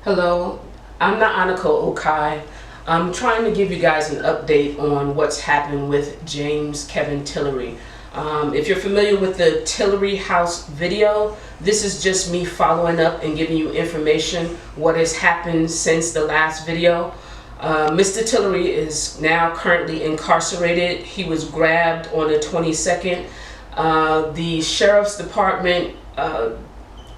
Hello, I'm Naa-Anorkor. I'm trying to give you guys an update on what's happened with James Kevin Tillory. If you're familiar with the Tillory House video, this is just me following up and giving you information what has happened since the last video. Mr. Tillory is now currently incarcerated. He was grabbed on the 22nd. The Sheriff's Department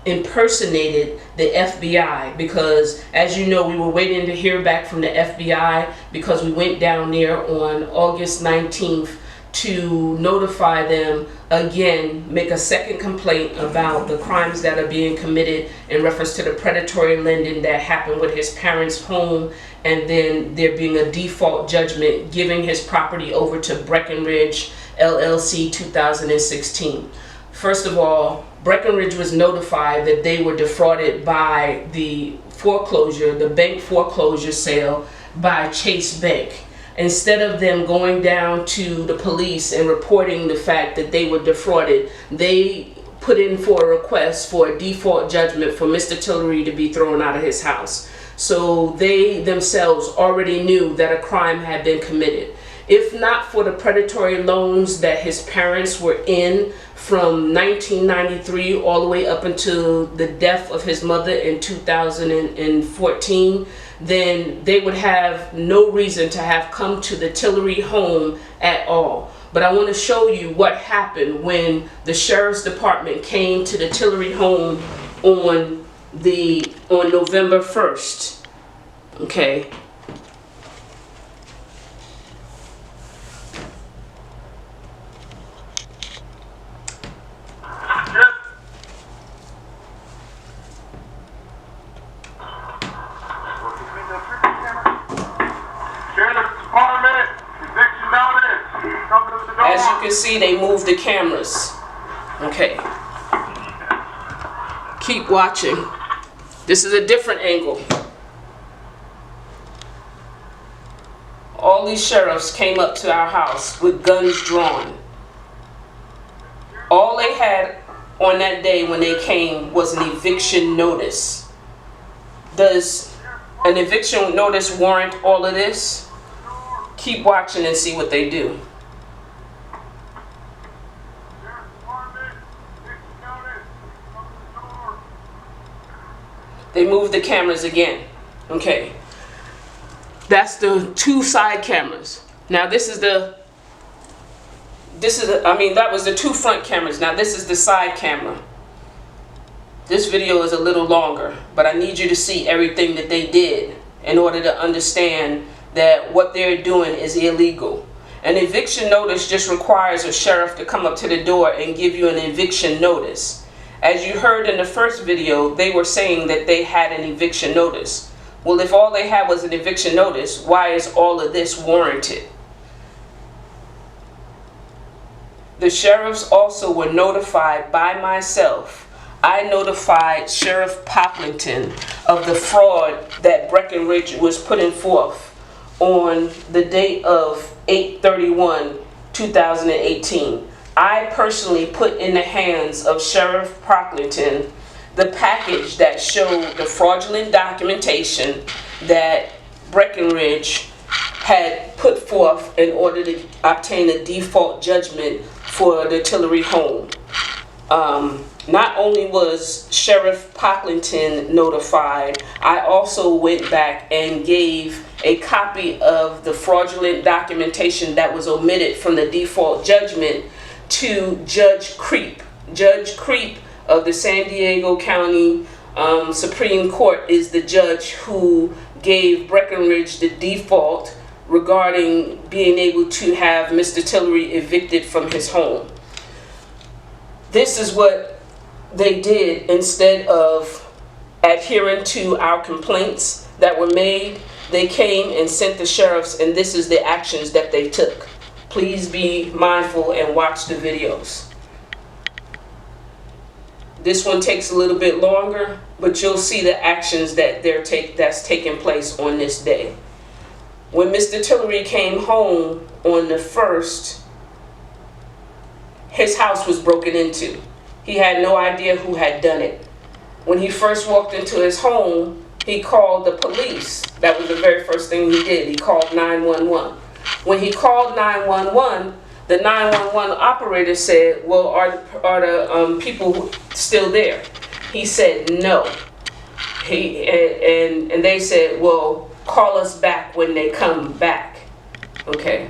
impersonated the FBI because, as you know, we were waiting to hear back from the FBI because we went down there on August 19th to notify them again, make a second complaint about the crimes that are being committed in reference to the predatory lending that happened with his parents' home, and then there being a default judgment giving his property over to Breckenridge LLC 2016. First of all, Breckenridge was notified that they were defrauded by the foreclosure, the bank foreclosure sale by Chase Bank. Instead of them going down to the police and reporting the fact that they were defrauded, they put in for a request for a default judgment for Mr. Tillory to be thrown out of his house. So they themselves already knew that a crime had been committed. If not for the predatory loans that his parents were in from 1993 all the way up until the death of his mother in 2014, then they would have no reason to have come to the Tillory home at all. But I want to show you what happened when the Sheriff's Department came to the Tillory home on November 1st. Okay. As you can see, they moved the cameras. Okay. Keep watching. This is a different angle. All these sheriffs came up to our house with guns drawn. All they had on that day when they came was an eviction notice. Does an eviction notice warrant all of this? Keep watching and see what they do. They moved the cameras again. Okay. That's the two side cameras. Now that was the two front cameras. Now this is the side camera. This video is a little longer, but I need you to see everything that they did in order to understand that what they're doing is illegal. An eviction notice just requires a sheriff to come up to the door and give you an eviction notice. As you heard in the first video, they were saying that they had an eviction notice. Well, if all they had was an eviction notice, why is all of this warranted? The sheriffs also were notified by myself. I notified Sheriff Poplington of the fraud that Breckenridge was putting forth on the date of 8/31/2018. I personally put in the hands of Sheriff Poplington the package that showed the fraudulent documentation that Breckenridge had put forth in order to obtain a default judgment for the Tillory home. Not only was Sheriff Poplington notified, I also went back and gave a copy of the fraudulent documentation that was omitted from the default judgment to Judge Creep. Judge Creep of the San Diego County Supreme Court is the judge who gave Breckenridge the default regarding being able to have Mr. Tillory evicted from his home. This is what they did. Instead of adhering to our complaints that were made, they came and sent the sheriffs, and this is the actions that they took. Please be mindful and watch the videos. This one takes a little bit longer, but you'll see the actions that that's taking place on this day. When Mr. Tillory came home on the 1st, his house was broken into. He had no idea who had done it. When he first walked into his home, he called the police. That was the very first thing he did. He called 911. When he called 911, the 911 operator said, well, are the people still there? He said no. And they said, well, call us back when they come back. Okay.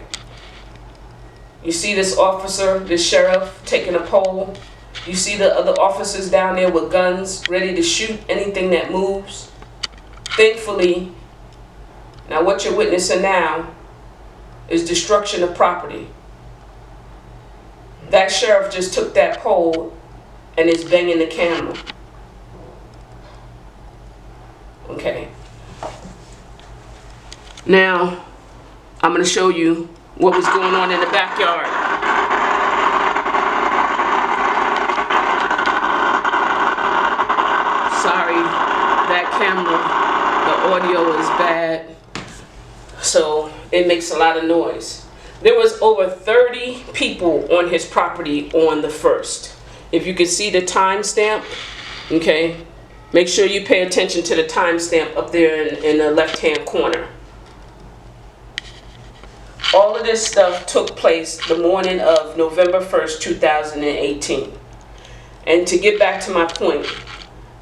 You see this officer, this sheriff, taking a poll? You see the other officers down there with guns ready to shoot anything that moves? Thankfully, now what you're witnessing now is destruction of property. That sheriff just took that pole and is banging the camera. Okay. Now, I'm going to show you what was going on in the backyard. Sorry, that camera, the audio is bad, so it makes a lot of noise. There was over 30 people on his property on the 1st. If you can see the timestamp, okay, make sure you pay attention to the timestamp up there in the left-hand corner. All of this stuff took place the morning of November 1st, 2018. And to get back to my point,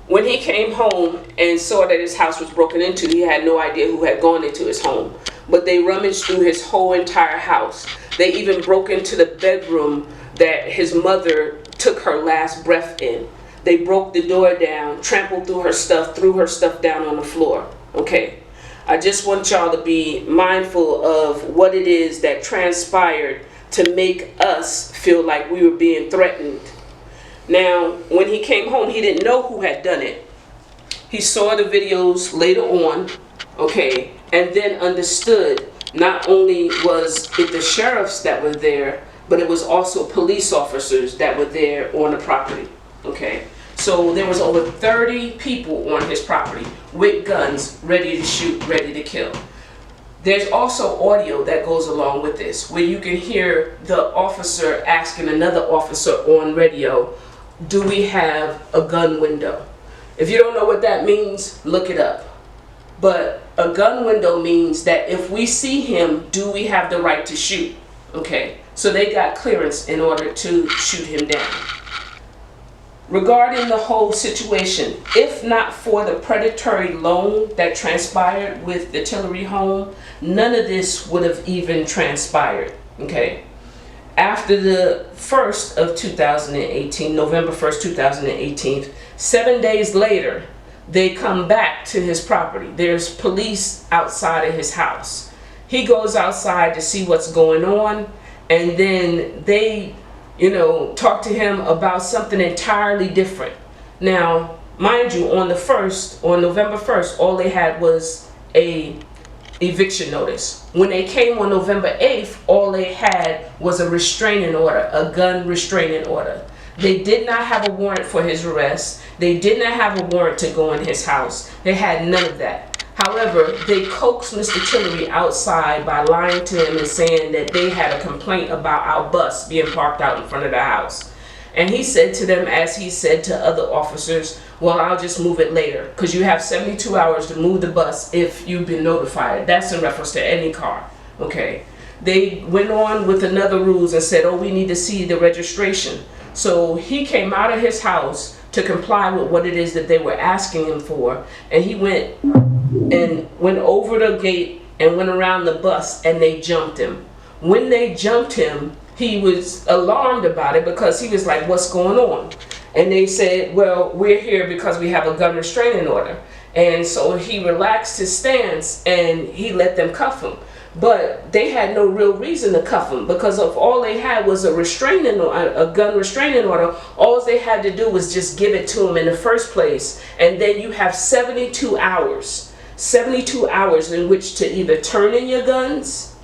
when he came home and saw that his house was broken into, he had no idea who had gone into his home. But they rummaged through his whole entire house. They even broke into the bedroom that his mother took her last breath in. They broke the door down, trampled through her stuff, threw her stuff down on the floor. Okay. I just want y'all to be mindful of what it is that transpired to make us feel like we were being threatened. Now, when he came home, he didn't know who had done it. He saw the videos later on, okay, and then understood not only was it the sheriffs that were there, but it was also police officers that were there on the property, okay. So there was over 30 people on his property with guns, ready to shoot, ready to kill. There's also audio that goes along with this, where you can hear the officer asking another officer on radio, do we have a gun window? If you don't know what that means, look it up. But a gun window means that if we see him, do we have the right to shoot? Okay, so they got clearance in order to shoot him down. Regarding the whole situation, if not for the predatory loan that transpired with the Tillory home, none of this would have even transpired, okay? After the 1st of 2018, November 1st, 2018, 7 days later, they come back to his property. There's police outside of his house. He goes outside to see what's going on, and then they talk to him about something entirely different. Now, mind you, on November 1st, all they had was a eviction notice. When they came on November 8th, all they had was a restraining order, a gun restraining order. They did not have a warrant for his arrest. They did not have a warrant to go in his house. They had none of that. However, they coaxed Mr. Tillory outside by lying to him and saying that they had a complaint about our bus being parked out in front of the house. And he said to them, as he said to other officers, well, I'll just move it later, because you have 72 hours to move the bus if you've been notified. That's in reference to any car. Okay. They went on with another rules and said, oh, we need to see the registration. So he came out of his house to comply with what it is that they were asking him for, and he went over the gate and went around the bus, and they jumped him. When they jumped him, he was alarmed about it because he was like, what's going on? And they said, well, we're here because we have a gun restraining order. And so he relaxed his stance and he let them cuff him. But they had no real reason to cuff him, because of all they had was a gun restraining order. All they had to do was just give it to him in the first place. And then you have 72 hours in which to either turn in your guns,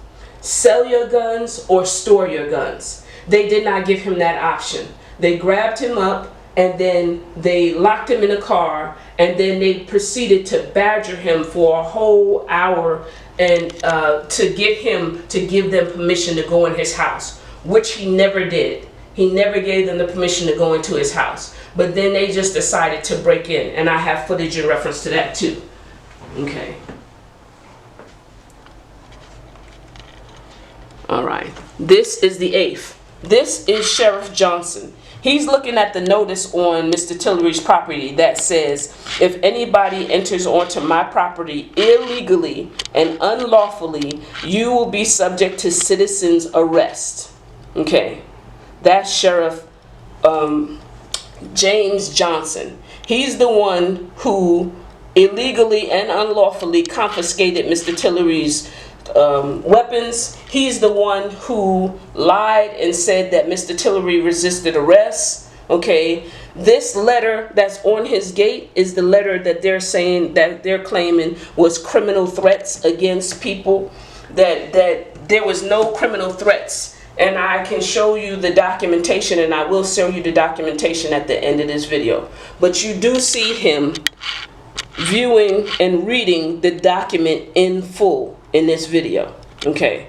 sell your guns, or store your guns. They did not give him that option. They grabbed him up and then they locked him in a car, and then they proceeded to badger him for a whole hour and to get him to give them permission to go in his house, which he never did. He never gave them the permission to go into his house. But then they just decided to break in, and I have footage in reference to that too. Okay. All right. This is the 8th. This is Sheriff Johnson. He's looking at the notice on Mr. Tillory's property that says, if anybody enters onto my property illegally and unlawfully, you will be subject to citizen's arrest. Okay. That's Sheriff James Johnson. He's the one who illegally and unlawfully confiscated Mr. Tillory's weapons. He's the one who lied and said that Mr. Tillory resisted arrest. Okay, this letter that's on his gate is the letter that they're saying, that they're claiming was criminal threats against people. That there was no criminal threats, and I can show you the documentation, and I will show you the documentation at the end of this video. But you do see him viewing and reading the document in full in this video. Okay,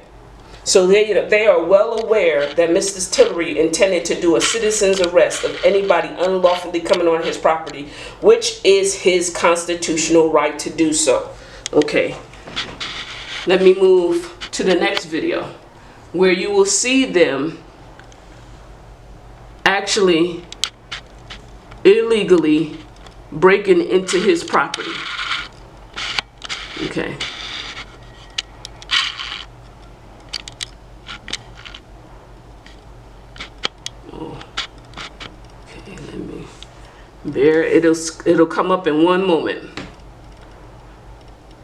so they are well aware that Mr. Tillory intended to do a citizen's arrest of anybody unlawfully coming on his property, which is his constitutional right to do so. Okay, let me move to the next video where you will see them actually illegally breaking into his property. Okay. Oh. Okay, let me. There, it'll come up in one moment.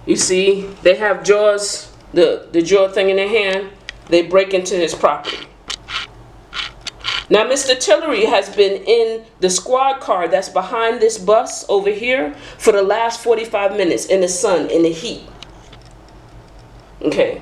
You see, they have jaws, the jaw thing in their hand. They break into his property. Now, Mr. Tillory has been in the squad car that's behind this bus over here for the last 45 minutes in the sun, in the heat. Okay,